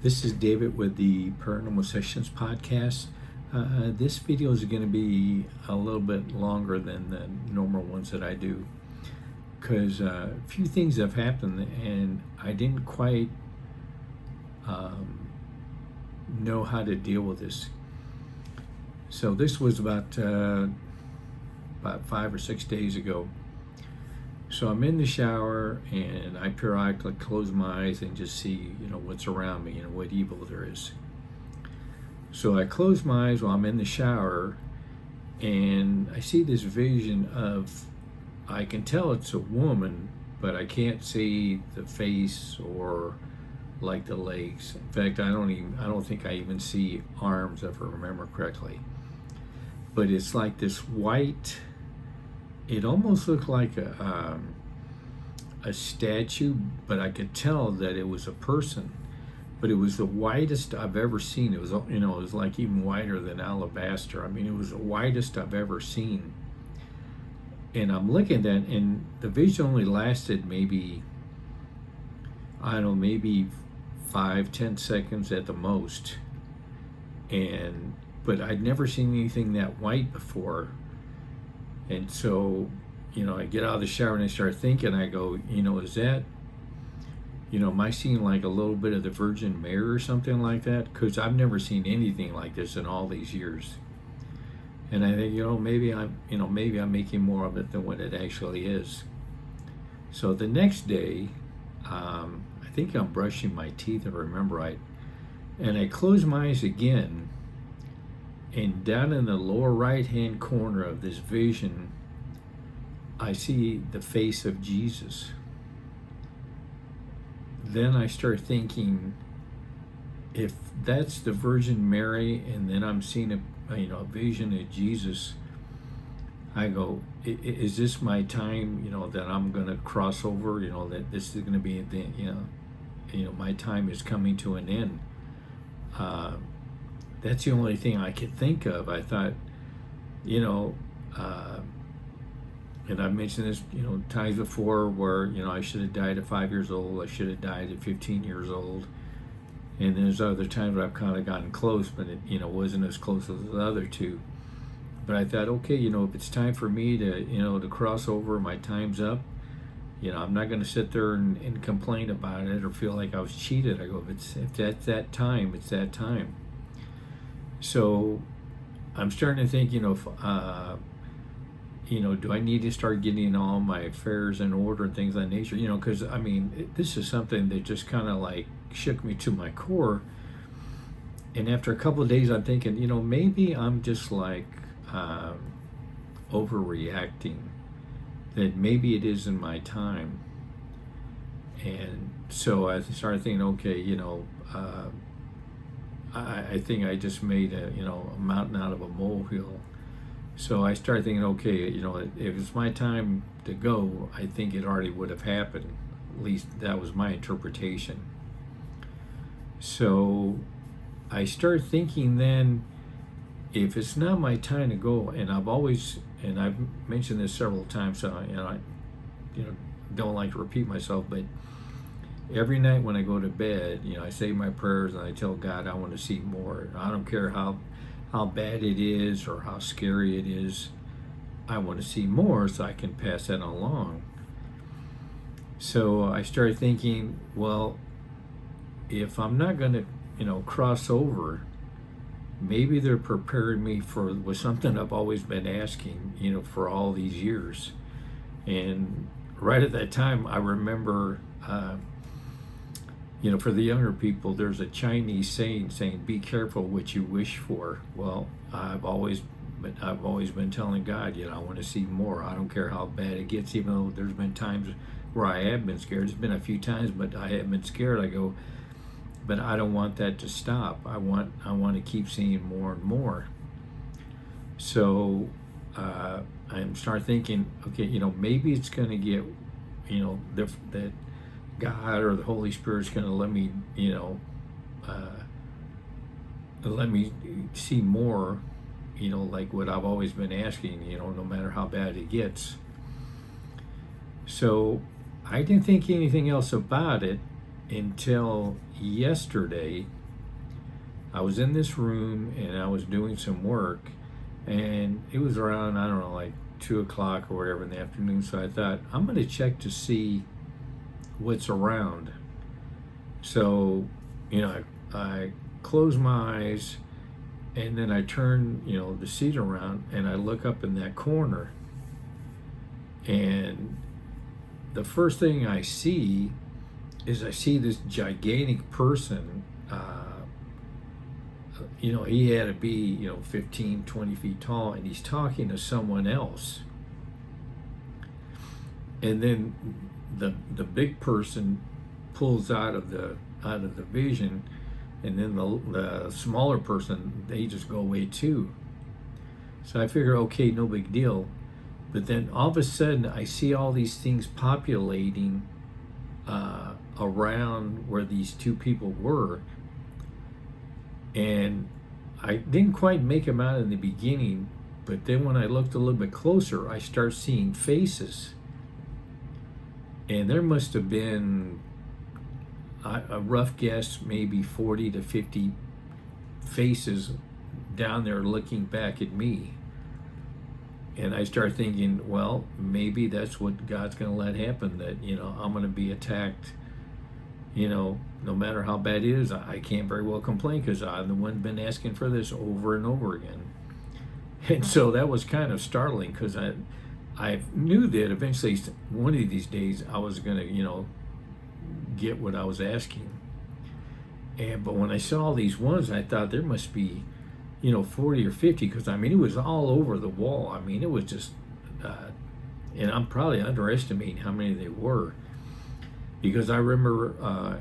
This is David with the Paranormal Sessions podcast. This video is going to be a little bit longer than the normal ones that I do because a few things have happened and I didn't quite know how to deal with this. So this was about 5 or 6 days ago. So I'm in the shower and I periodically close my eyes and just see, what's around me, what evil there is. So I close my eyes while I'm in the shower and I see this vision of, I can tell it's a woman, but I can't see the face or like the legs. In fact, I don't think I even see arms, if I remember correctly. But it's like this white. It almost looked like a statue, but I could tell that it was a person. But it was the whitest I've ever seen. It was, it was like even whiter than alabaster. I mean, it was the whitest I've ever seen. And I'm looking at that, and the vision only lasted maybe, I don't know, maybe 5-10 seconds at the most. But I'd never seen anything that white before. And so, I get out of the shower and I start thinking, I go, is that, am I seeing like a little bit of the Virgin Mary or something like that? Because I've never seen anything like this in all these years. And I think, maybe I'm making more of it than what it actually is. So the next day, I think I'm brushing my teeth, if I remember right. And I close my eyes again. And down in the lower right-hand corner of this vision, I see the face of Jesus. Then I start thinking, if that's the Virgin Mary, and then I'm seeing a vision of Jesus, I go, is this my time? That I'm going to cross over. That this is going to be the, my time is coming to an end. That's the only thing I could think of. I thought, and I've mentioned this, times before where, I should have died at 5 years old. I should have died at 15 years old. And there's other times where I've kind of gotten close, but it, wasn't as close as the other two. But I thought, okay, if it's time for me to, to cross over, my time's up. I'm not going to sit there and complain about it or feel like I was cheated. I go, if that's that time, it's that time. So I'm starting to think, do I need to start getting all my affairs in order and things of that nature? Because, this is something that just kind of like shook me to my core. And after a couple of days, I'm thinking, maybe I'm just like overreacting, that maybe it isn't my time. And so I started thinking, okay, I think I just made a mountain out of a molehill. So I started thinking, okay, if it's my time to go, I think it already would have happened. At least that was my interpretation. So I started thinking then, if it's not my time to go, and I've mentioned this several times, so I don't like to repeat myself, but every night when I go to bed, I say my prayers and I tell God I want to see more. I don't care how bad it is or how scary it is. I want to see more so I can pass that along. So I started thinking, well, if I'm not going to, cross over, maybe they're preparing me with something I've always been asking, for all these years. And right at that time, I remember, for the younger people, there's a Chinese saying, be careful what you wish for. Well, I've always been telling God, I want to see more. I don't care how bad it gets, even though there's been times where I have been scared. There's been a few times, but I have been scared. I go, but I don't want that to stop. I want to keep seeing more and more. So I'm start thinking, okay, maybe it's going to get, that God or the Holy Spirit's going to let me, let me see more, like what I've always been asking, no matter how bad it gets. So I didn't think anything else about it. until yesterday. I was in this room and I was doing some work, and it was around, I don't know, like 2 o'clock or whatever in the afternoon. So I thought, I'm going to check to see what's around. So, I close my eyes, and then I turn, the seat around, and I look up in that corner. And the first thing I see is I see this gigantic person. He had to be, 15, 20 feet tall, and he's talking to someone else. And then the big person pulls out of the vision, and then the smaller person, they just go away too. So I figure, okay, no big deal. But then all of a sudden, I see all these things populating around where these two people were. And I didn't quite make them out in the beginning, but then when I looked a little bit closer, I start seeing faces. And there must have been, a rough guess, maybe 40 to 50 faces down there looking back at me. And I start thinking, well, maybe that's what God's going to let happen, that, I'm going to be attacked. No matter how bad it is, I can't very well complain, because I'm the one been asking for this over and over again. And so that was kind of startling, because I knew that eventually, one of these days, I was going to, get what I was asking. But when I saw all these ones, I thought there must be, 40 or 50, because it was all over the wall. It was just, and I'm probably underestimating how many they were. Because I remember,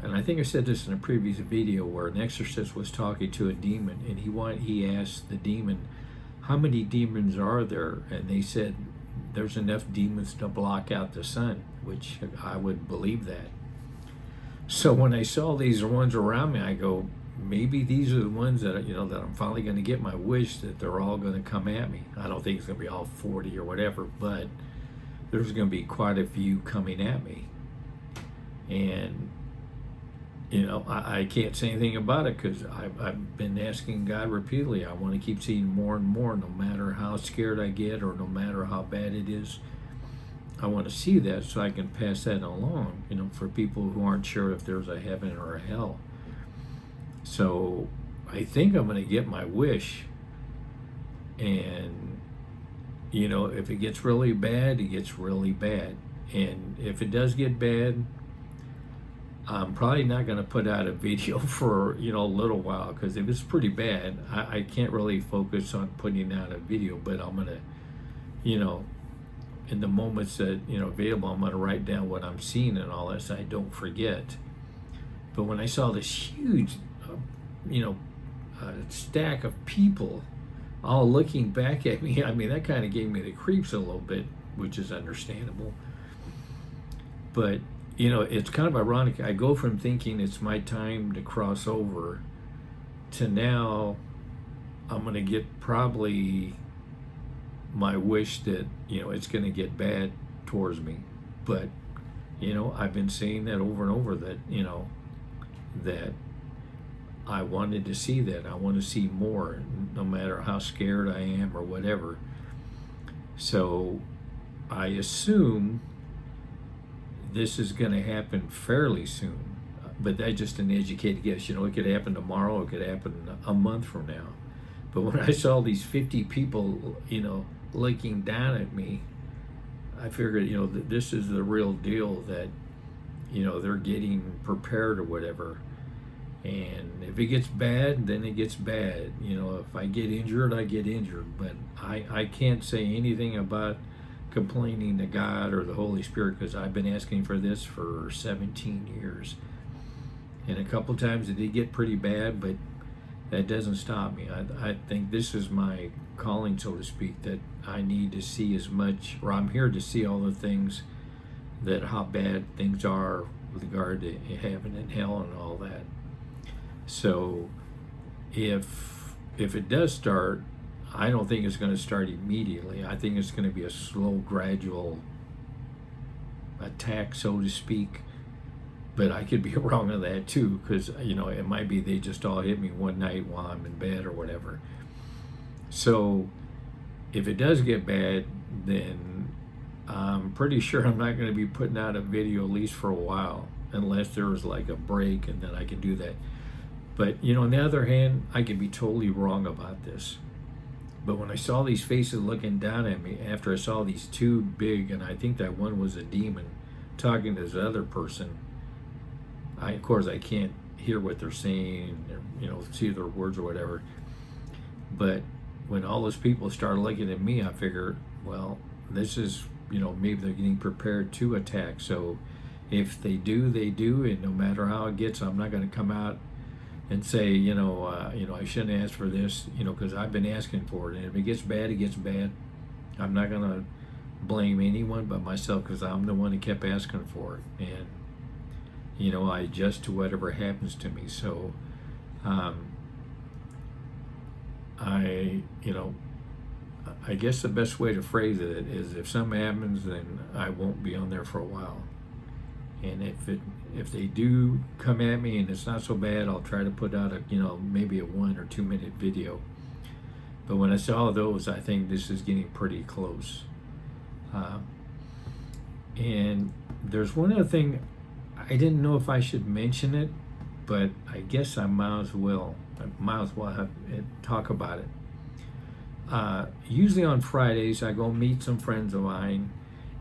and I think I said this in a previous video, where an exorcist was talking to a demon, and he asked the demon, how many demons are there? And they said, there's enough demons to block out the sun, which I would believe that. So when I saw these ones around me, I go, maybe these are the ones that, that I'm finally going to get my wish, that they're all going to come at me. I don't think it's going to be all 40 or whatever, but there's going to be quite a few coming at me. And, I can't say anything about it, because I've been asking God repeatedly. I want to keep seeing more and more, no matter how scared I get or no matter how bad it is. I want to see that so I can pass that along, for people who aren't sure if there's a heaven or a hell. So I think I'm going to get my wish. And, if it gets really bad, it gets really bad. And if it does get bad, I'm probably not going to put out a video for, a little while, because if it's pretty bad, I can't really focus on putting out a video. But I'm going to, in the moments that, available, I'm going to write down what I'm seeing and all that, so I don't forget. But when I saw this huge, stack of people all looking back at me, that kind of gave me the creeps a little bit, which is understandable. But, it's kind of ironic. I go from thinking it's my time to cross over to now I'm going to get probably my wish that, it's going to get bad towards me. But, I've been saying that over and over, that, that I wanted to see that. I want to see more, no matter how scared I am or whatever. So I assume this is going to happen fairly soon. But that's just an educated guess. It could happen tomorrow, it could happen a month from now. But when I saw these 50 people, looking down at me, I figured, that this is the real deal, that, they're getting prepared or whatever. And if it gets bad, then it gets bad. If I get injured, I get injured. But I can't say anything about complaining to God or the Holy Spirit, because I've been asking for this for 17 years. And a couple times it did get pretty bad, but that doesn't stop me. I think this is my calling, so to speak, that I need to see as much, or I'm here to see all the things, that how bad things are with regard to heaven and hell and all that. So if it does start, I don't think it's going to start immediately. I think it's going to be a slow, gradual attack, so to speak. But I could be wrong on that too, because it might be they just all hit me one night while I'm in bed or whatever. So if it does get bad, then I'm pretty sure I'm not going to be putting out a video at least for a while, unless there was like a break, and then I can do that. But on the other hand, I could be totally wrong about this. But when I saw these faces looking down at me, after I saw these two big, and I think that one was a demon talking to this other person, of course I can't hear what they're saying, or, see their words or whatever. But when all those people started looking at me, I figured, well, this is, maybe they're getting prepared to attack. So if they do, they do, and no matter how it gets, I'm not going to come out and say, I shouldn't ask for this, because I've been asking for it. And if it gets bad, it gets bad. I'm not going to blame anyone but myself, because I'm the one that kept asking for it. And, I adjust to whatever happens to me. So, I guess the best way to phrase it is, if something happens, then I won't be on there for a while. And if they do come at me and it's not so bad, I'll try to put out maybe a 1 or 2 minute video. But when I saw those, I think this is getting pretty close. And there's one other thing, I didn't know if I should mention it, but I guess I might as well talk about it. Usually on Fridays, I go meet some friends of mine,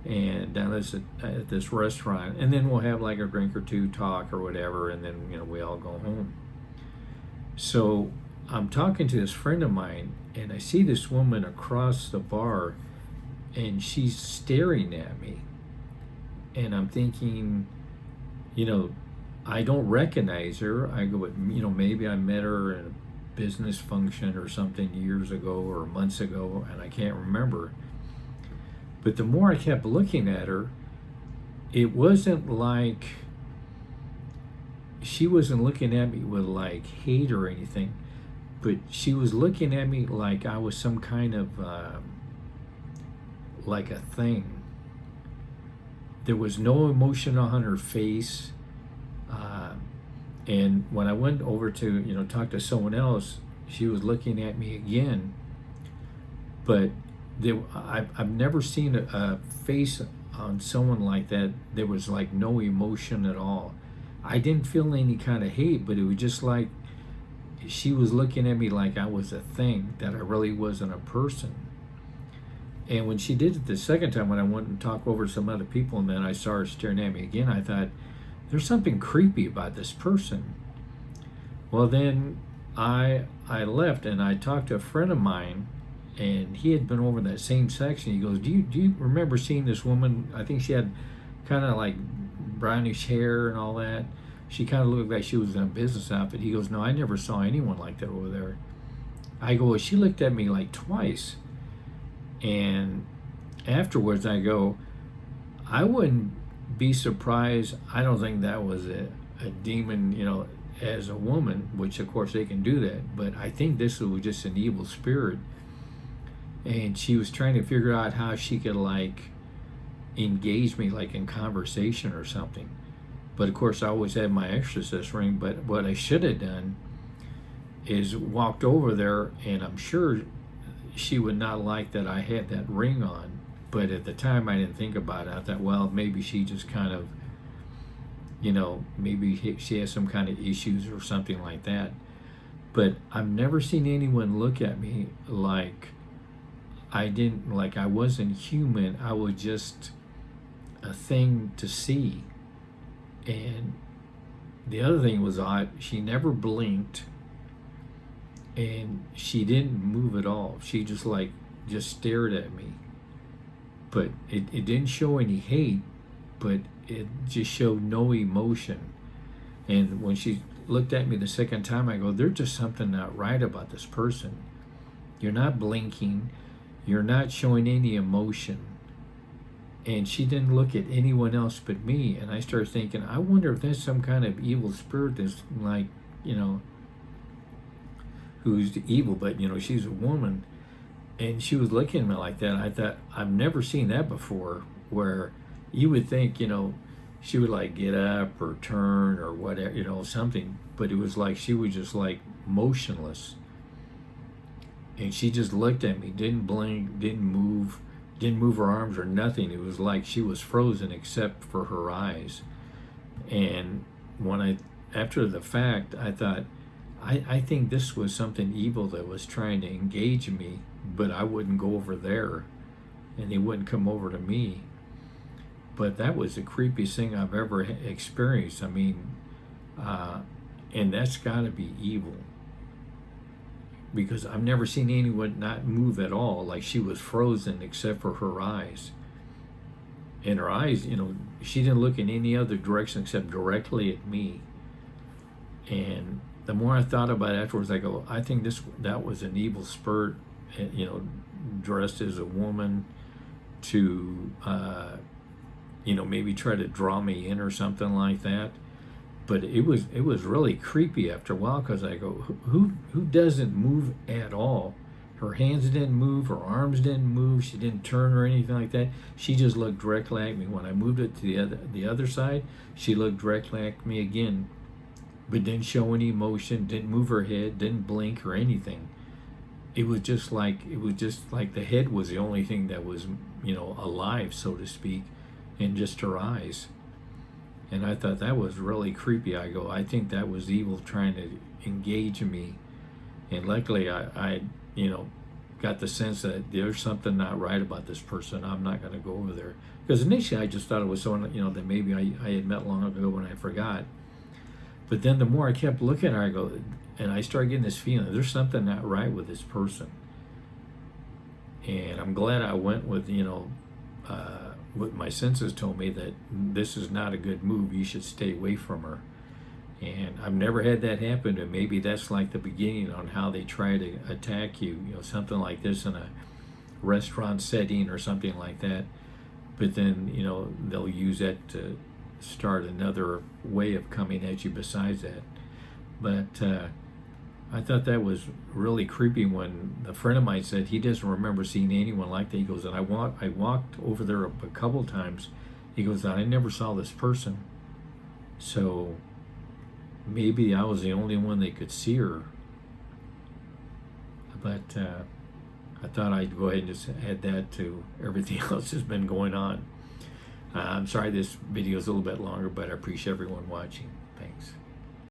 and down at this restaurant, and then we'll have like a drink or two, talk or whatever, and then we all go home. So I'm talking to this friend of mine, and I see this woman across the bar, and she's staring at me, and I'm thinking, I don't recognize her. I go, maybe I met her in a business function or something years ago or months ago, and I can't remember. But the more I kept looking at her, it wasn't like she wasn't looking at me with like hate or anything, but she was looking at me like I was some kind of like a thing. There was no emotion on her face. And when I went over to talk to someone else, she was looking at me again. But I've never seen a face on someone like that. There was like no emotion at all. I didn't feel any kind of hate, but it was just like she was looking at me like I was a thing, that I really wasn't a person. And when she did it the second time, when I went and talked over to some other people, and then I saw her staring at me again, I thought, there's something creepy about this person. Well, then I left, and I talked to a friend of mine, and he had been over that same section. He goes, do you remember seeing this woman? I think she had kind of like brownish hair and all that. She kind of looked like she was in a business outfit. He goes, no, I never saw anyone like that over there. I go, well, she looked at me like twice. And afterwards I go, I wouldn't be surprised. I don't think that was a demon, as a woman, which of course they can do that. But I think this was just an evil spirit. And she was trying to figure out how she could like engage me like in conversation or something. But of course I always had my exorcist ring. But what I should have done is walked over there, and I'm sure she would not like that I had that ring on. But at the time I didn't think about it. I thought, well, maybe she just kind of, maybe she has some kind of issues or something like that. But I've never seen anyone look at me like I wasn't human. I was just a thing to see. And the other thing was odd, she never blinked, and she didn't move at all. She just stared at me. But it didn't show any hate, but it just showed no emotion. And when she looked at me the second time, I go, there's just something not right about this person. You're not blinking. You're not showing any emotion. And she didn't look at anyone else but me. And I started thinking, I wonder if there's some kind of evil spirit that's like, who's evil, but, she's a woman. And she was looking at me like that. I thought, I've never seen that before, where you would think, she would like get up or turn or whatever, you know, something. But it was like she was just like motionless, and she just looked at me, didn't blink, didn't move her arms or nothing. It was like she was frozen except for her eyes. And when after the fact, I thought, I think this was something evil that was trying to engage me, but I wouldn't go over there, and they wouldn't come over to me. But that was the creepiest thing I've ever experienced. I mean, and that's got to be evil, because I've never seen anyone not move at all. Like she was frozen except for her eyes. And her eyes, you know, she didn't look in any other direction except directly at me. And the more I thought about it afterwards, I go, I think that was an evil spirit, you know, dressed as a woman to, you know, maybe try to draw me in or something like that. But it was really creepy after a while, because I go, who doesn't move at all? Her hands didn't move, her arms didn't move, she didn't turn or anything like that. She just looked directly at me. When I moved it to the other side, she looked directly at me again, but didn't show any emotion, didn't move her head, didn't blink or anything. It was just like the head was the only thing that was, you know, alive, so to speak, and just her eyes. And I thought that was really creepy. I go, I think that was evil trying to engage me. And luckily, I you know, got the sense that there's something not right about this person. I'm not going to go over there. Because initially, I just thought it was someone, you know, that maybe I had met long ago and I forgot. But then the more I kept looking at her, I go, and I started getting this feeling, there's something not right with this person. And I'm glad I went with, you know, what my senses told me, that this is not a good move. You should stay away from her. And I've never had that happen, and maybe that's like the beginning on how they try to attack you, you know, something like this in a restaurant setting or something like that. But then, you know, they'll use that to start another way of coming at you besides that. But I thought that was really creepy when a friend of mine said he doesn't remember seeing anyone like that. He goes, and I walked over there a couple times. He goes, I never saw this person. So maybe I was the only one that could see her. But I thought I'd go ahead and just add that to everything else that's been going on. I'm sorry this video is a little bit longer, but I appreciate everyone watching. Thanks.